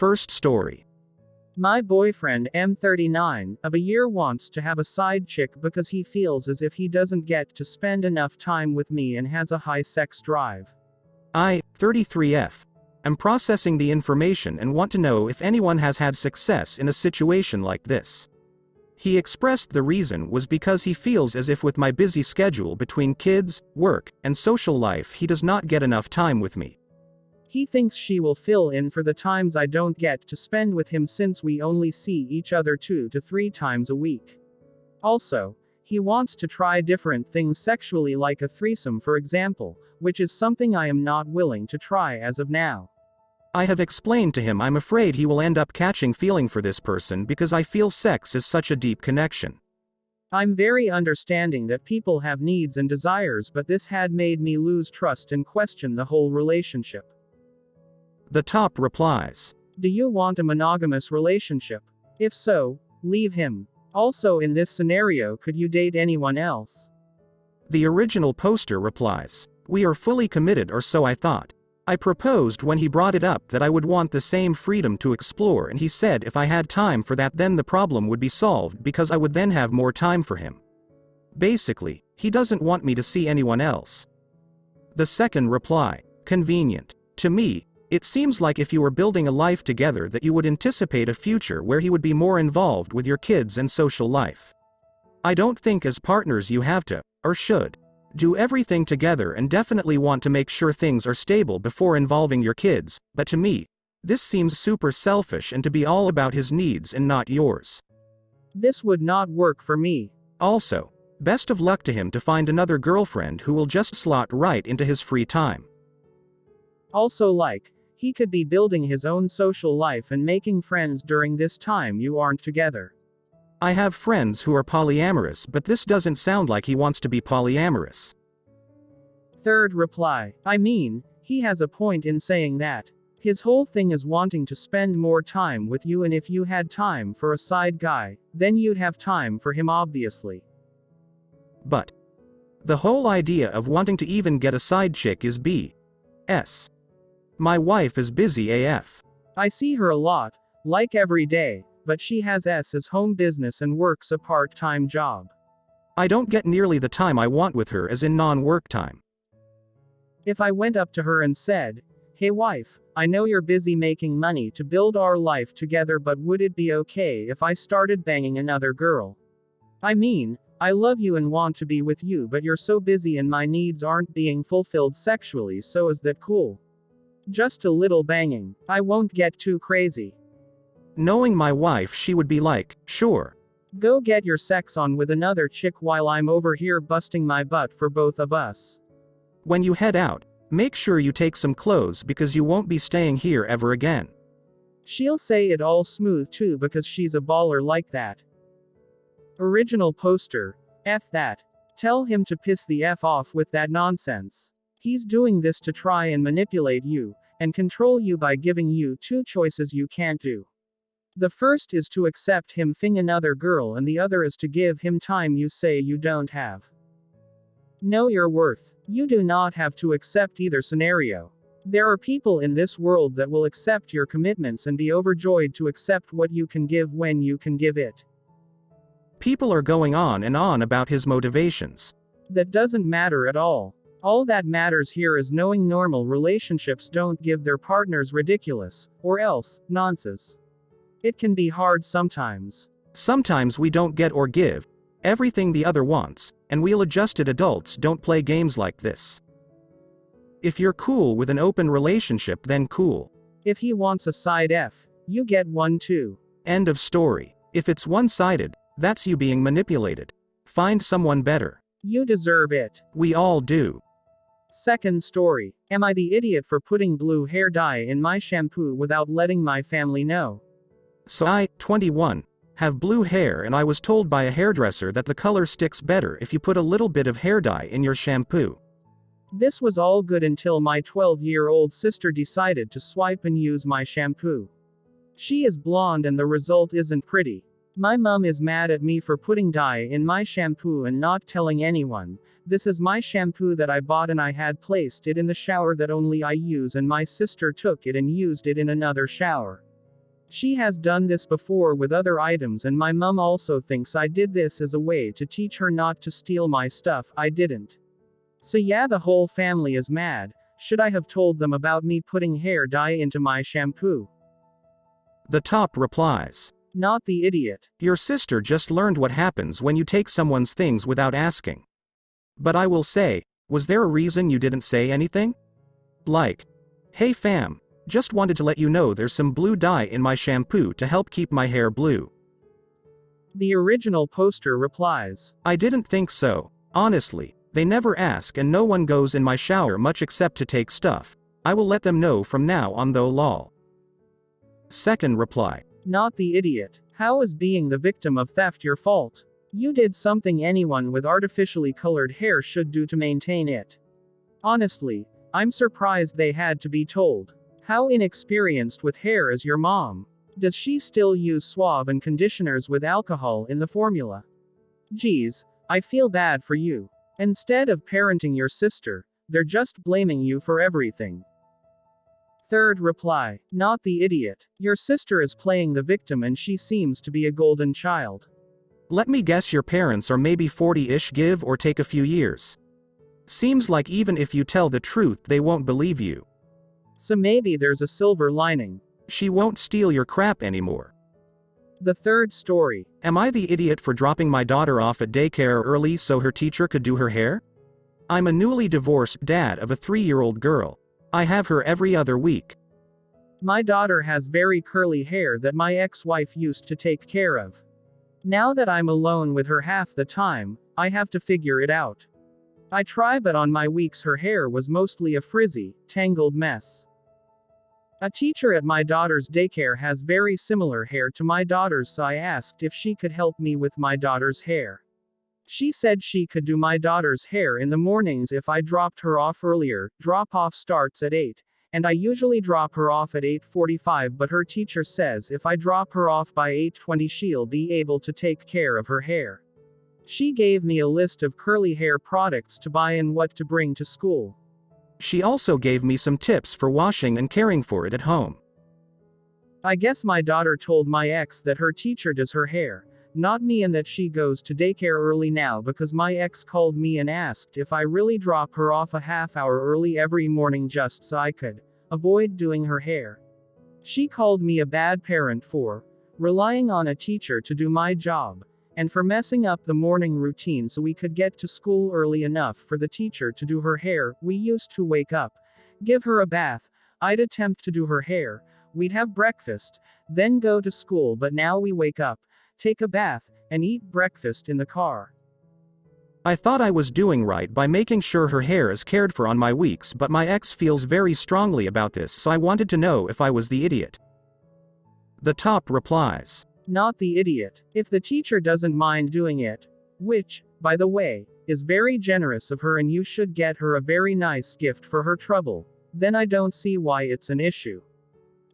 First story. My boyfriend, M39, of a year wants to have a side chick because he feels as if he doesn't get to spend enough time with me and has a high sex drive. I, 33F, am processing the information and want to know if anyone has had success in a situation like this. He expressed the reason was because he feels as if with my busy schedule between kids, work, and social life he does not get enough time with me. He thinks she will fill in for the times I don't get to spend with him since we only see each other 2 to 3 times a week. Also, he wants to try different things sexually like a threesome for example, which is something I am not willing to try as of now. I have explained to him I'm afraid he will end up catching feeling for this person because I feel sex is such a deep connection. I'm very understanding that people have needs and desires, but this had made me lose trust and question the whole relationship. The top replies. Do you want a monogamous relationship? If so, leave him. Also, in this scenario, could you date anyone else? The original poster replies. We are fully committed, or so I thought. I proposed when he brought it up that I would want the same freedom to explore, and he said if I had time for that then the problem would be solved because I would then have more time for him. Basically, he doesn't want me to see anyone else. The second reply. Convenient. To me, it seems like if you were building a life together that you would anticipate a future where he would be more involved with your kids and social life. I don't think as partners you have to, or should, do everything together and definitely want to make sure things are stable before involving your kids, but to me, this seems super selfish and to be all about his needs and not yours. This would not work for me. Also, best of luck to him to find another girlfriend who will just slot right into his free time. Also, he could be building his own social life and making friends during this time you aren't together. I have friends who are polyamorous, but this doesn't sound like he wants to be polyamorous. Third reply. I mean, he has a point in saying that. His whole thing is wanting to spend more time with you, and if you had time for a side guy, then you'd have time for him obviously. But the whole idea of wanting to even get a side chick is BS. My wife is busy AF. I see her a lot, every day, but she has S.'s home business and works a part-time job. I don't get nearly the time I want with her as in non-work time. If I went up to her and said, "Hey wife, I know you're busy making money to build our life together, but would it be okay if I started banging another girl? I mean, I love you and want to be with you, but you're so busy and my needs aren't being fulfilled sexually, so is that cool? Just a little banging. I won't get too crazy." Knowing my wife, she would be like, sure. Go get your sex on with another chick while I'm over here busting my butt for both of us. When you head out, make sure you take some clothes because you won't be staying here ever again. She'll say it all smooth too because she's a baller like that. Original poster. F that. Tell him to piss the F off with that nonsense. He's doing this to try and manipulate you, and control you by giving you 2 choices you can't do. The first is to accept him fing another girl, and the other is to give him time you say you don't have. Know your worth. You do not have to accept either scenario. There are people in this world that will accept your commitments and be overjoyed to accept what you can give when you can give it. People are going on and on about his motivations. That doesn't matter at all. All that matters here is knowing normal relationships don't give their partners ridiculous, or else, nonsense. It can be hard sometimes. Sometimes we don't get or give everything the other wants, and we'll adjusted adults don't play games like this. If you're cool with an open relationship, then cool. If he wants a side F, you get one too. End of story. If it's one-sided, that's you being manipulated. Find someone better. You deserve it. We all do. Second story. Am I the idiot for putting blue hair dye in my shampoo without letting my family know? So I, 21, have blue hair, and I was told by a hairdresser that the color sticks better if you put a little bit of hair dye in your shampoo. This was all good until my 12-year-old sister decided to swipe and use my shampoo. She is blonde and the result isn't pretty. My mom is mad at me for putting dye in my shampoo and not telling anyone. This is my shampoo that I bought and I had placed it in the shower that only I use, and my sister took it and used it in another shower. She has done this before with other items, and my mum also thinks I did this as a way to teach her not to steal my stuff. I didn't. So yeah, the whole family is mad. Should I have told them about me putting hair dye into my shampoo? The top replies. Not the idiot. Your sister just learned what happens when you take someone's things without asking. But I will say, was there a reason you didn't say anything? Like, hey fam, just wanted to let you know there's some blue dye in my shampoo to help keep my hair blue. The original poster replies. I didn't think so, honestly. They never ask and no one goes in my shower much except to take stuff. I will let them know from now on though lol. Second reply. Not the idiot. How is being the victim of theft your fault? You did something anyone with artificially colored hair should do to maintain it. Honestly, I'm surprised they had to be told. How inexperienced with hair is your mom? Does she still use Suave and conditioners with alcohol in the formula? Geez, I feel bad for you. Instead of parenting your sister, they're just blaming you for everything. Third reply. Not the idiot. Your sister is playing the victim and she seems to be a golden child. Let me guess, your parents are maybe 40-ish, give or take a few years. Seems like even if you tell the truth they won't believe you. So maybe there's a silver lining. She won't steal your crap anymore. The third story. Am I the idiot for dropping my daughter off at daycare early so her teacher could do her hair? I'm a newly divorced dad of a 3-year-old girl. I have her every other week. My daughter has very curly hair that my ex-wife used to take care of. Now that I'm alone with her half the time, I have to figure it out. I try, but on my weeks her hair was mostly a frizzy, tangled mess. A teacher at my daughter's daycare has very similar hair to my daughter's, so I asked if she could help me with my daughter's hair. She said she could do my daughter's hair in the mornings if I dropped her off earlier. Drop-off starts at 8, and I usually drop her off at 8:45, but her teacher says if I drop her off by 8:20 she'll be able to take care of her hair. She gave me a list of curly hair products to buy and what to bring to school. She also gave me some tips for washing and caring for it at home. I guess my daughter told my ex that her teacher does her hair, not me, and that she goes to daycare early now because my ex called me and asked if I really drop her off a half hour early every morning just so I could avoid doing her hair. She called me a bad parent for relying on a teacher to do my job, and for messing up the morning routine so we could get to school early enough for the teacher to do her hair. We used to wake up, give her a bath, I'd attempt to do her hair, we'd have breakfast, then go to school, but now we wake up, take a bath, and eat breakfast in the car. I thought I was doing right by making sure her hair is cared for on my weeks, but my ex feels very strongly about this, so I wanted to know if I was the idiot. The top replies. Not the idiot. If the teacher doesn't mind doing it, which, by the way, is very generous of her, and you should get her a very nice gift for her trouble, then I don't see why it's an issue.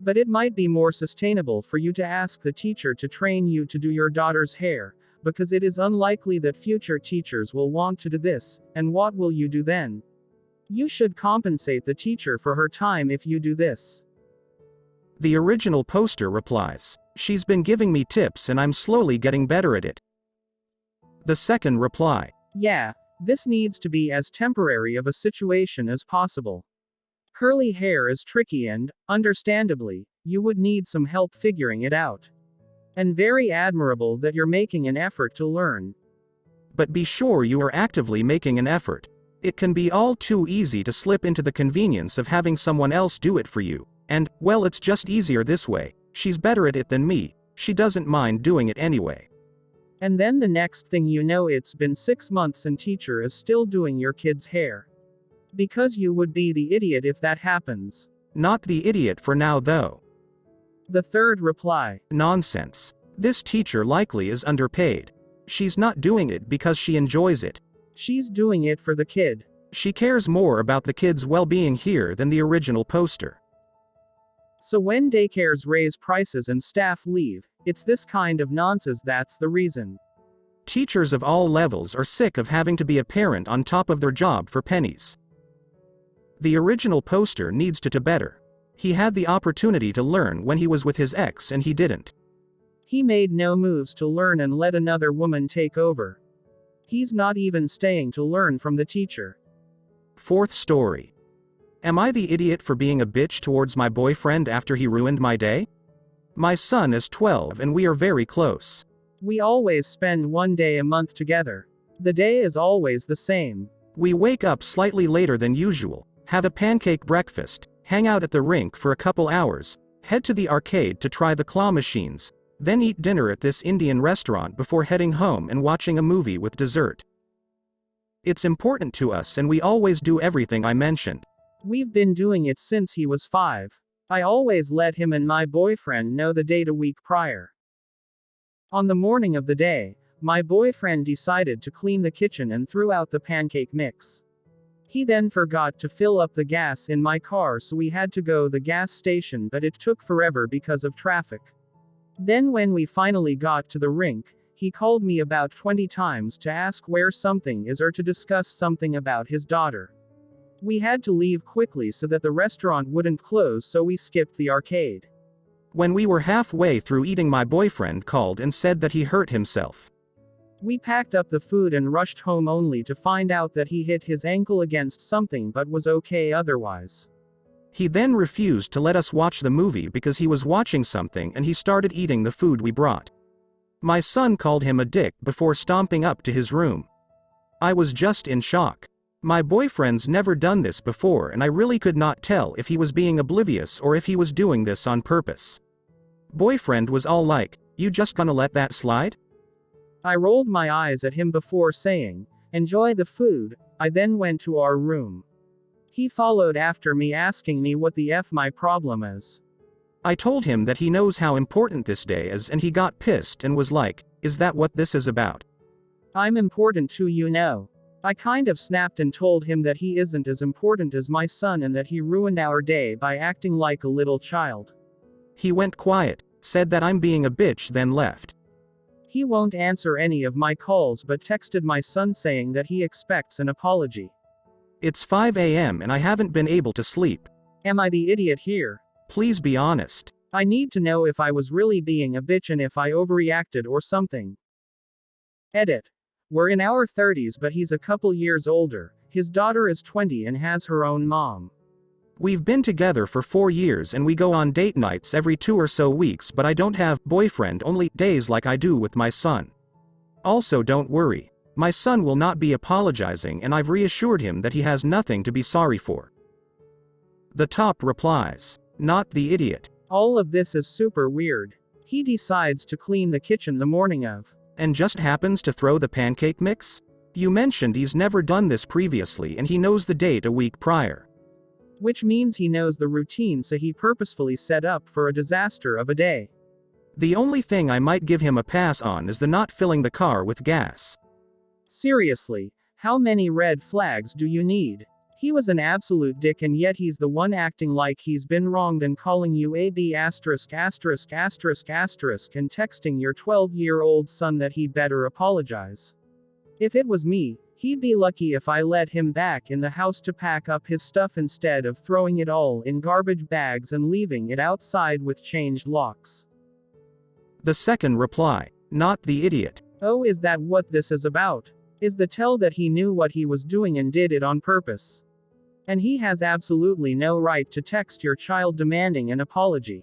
But it might be more sustainable for you to ask the teacher to train you to do your daughter's hair, because it is unlikely that future teachers will want to do this, and what will you do then? You should compensate the teacher for her time if you do this. The original poster replies. She's been giving me tips and I'm slowly getting better at it. The second reply. Yeah, this needs to be as temporary of a situation as possible. Curly hair is tricky and, understandably, you would need some help figuring it out. And very admirable that you're making an effort to learn. But be sure you are actively making an effort. It can be all too easy to slip into the convenience of having someone else do it for you, and, well, it's just easier this way. She's better at it than me, she doesn't mind doing it anyway. And then the next thing you know, it's been 6 months and teacher is still doing your kid's hair. Because you would be the idiot if that happens. Not the idiot for now though. The third reply. Nonsense. This teacher likely is underpaid. She's not doing it because she enjoys it. She's doing it for the kid. She cares more about the kid's well-being here than the original poster. So when daycares raise prices and staff leave, it's this kind of nonsense that's the reason. Teachers of all levels are sick of having to be a parent on top of their job for pennies. The original poster needs to do better. He had the opportunity to learn when he was with his ex and he didn't. He made no moves to learn and let another woman take over. He's not even staying to learn from the teacher. Fourth story. Am I the idiot for being a bitch towards my boyfriend after he ruined my day? My son is 12 and we are very close. We always spend one day a month together. The day is always the same. We wake up slightly later than usual, have a pancake breakfast, hang out at the rink for a couple hours, head to the arcade to try the claw machines, then eat dinner at this Indian restaurant before heading home and watching a movie with dessert. It's important to us and we always do everything I mentioned. We've been doing it since he was 5. I always let him and my boyfriend know the date a week prior. On the morning of the day, my boyfriend decided to clean the kitchen and threw out the pancake mix. He then forgot to fill up the gas in my car, so we had to go to the gas station, but it took forever because of traffic. Then when we finally got to the rink, he called me about 20 times to ask where something is or to discuss something about his daughter. We had to leave quickly so that the restaurant wouldn't close, so we skipped the arcade. When we were halfway through eating, my boyfriend called and said that he hurt himself. We packed up the food and rushed home only to find out that he hit his ankle against something but was okay otherwise. He then refused to let us watch the movie because he was watching something and he started eating the food we brought. My son called him a dick before stomping up to his room. I was just in shock. My boyfriend's never done this before and I really could not tell if he was being oblivious or if he was doing this on purpose. Boyfriend was all like, "You just gonna let that slide?" I rolled my eyes at him before saying, "Enjoy the food." I then went to our room. He followed after me asking me what the F my problem is. I told him that he knows how important this day is and he got pissed and was like, "Is that what this is about?" I'm important too, you know. I kind of snapped and told him that he isn't as important as my son and that he ruined our day by acting like a little child. He went quiet, said that I'm being a bitch, then left. He won't answer any of my calls but texted my son saying that he expects an apology. It's 5 a.m. and I haven't been able to sleep. Am I the idiot here? Please be honest. I need to know if I was really being a bitch and if I overreacted or something. Edit. We're in our 30s but he's a couple years older. His daughter is 20 and has her own mom. We've been together for 4 years and we go on date nights every 2 or so weeks, but I don't have boyfriend only days like I do with my son. Also, don't worry. My son will not be apologizing and I've reassured him that he has nothing to be sorry for. The top replies, "Not the idiot." All of this is super weird. He decides to clean the kitchen the morning of. And just happens to throw the pancake mix? You mentioned he's never done this previously and he knows the date a week prior. Which means he knows the routine, so he purposefully set up for a disaster of a day. The only thing I might give him a pass on is the not filling the car with gas. Seriously, how many red flags do you need? He was an absolute dick and yet he's the one acting like he's been wronged and calling you a b asterisk asterisk asterisk asterisk and texting your 12-year-old son that he better apologize. If it was me, he'd be lucky if I let him back in the house to pack up his stuff instead of throwing it all in garbage bags and leaving it outside with changed locks. The second reply, "Not the idiot." Oh, is that what this is about? Is the tell that he knew what he was doing and did it on purpose? And he has absolutely no right to text your child demanding an apology.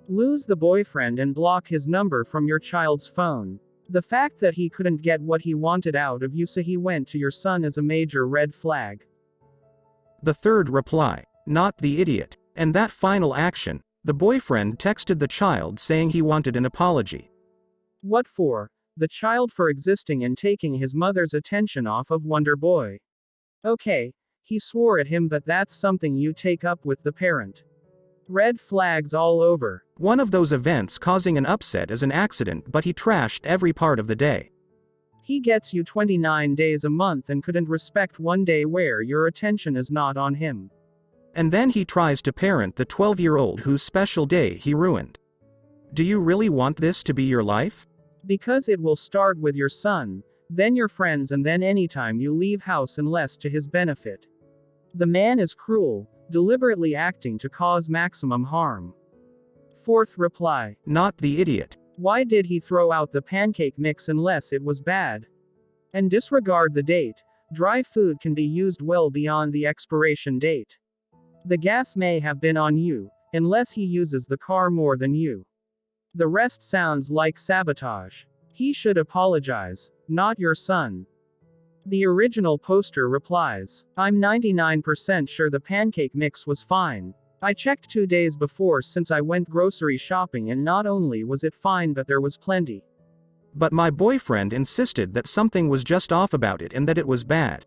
Lose the boyfriend and block his number from your child's phone. The fact that he couldn't get what he wanted out of you, so he went to your son, is a major red flag. The third reply, "Not the idiot." And that final action, the boyfriend texted the child saying he wanted an apology. What for? The child for existing and taking his mother's attention off of Wonder Boy. Okay, he swore at him, but that's something you take up with the parent. Red flags all over. One of those events causing an upset is an accident, but he trashed every part of the day. He gets you 29 days a month and couldn't respect one day where your attention is not on him. And then he tries to parent the 12-year-old whose special day he ruined. Do you really want this to be your life? Because it will start with your son, then your friends, and then anytime you leave house unless to his benefit. The man is cruel, deliberately acting to cause maximum harm. Fourth reply. Not the idiot. Why did he throw out the pancake mix unless it was bad? And disregard the date. Dry food can be used well beyond the expiration date. The gas may have been on you, unless he uses the car more than you. The rest sounds like sabotage. He should apologize, not your son. The original poster replies, I'm 99% sure the pancake mix was fine. I checked 2 days before since I went grocery shopping, and not only was it fine but there was plenty. But my boyfriend insisted that something was just off about it and that it was bad.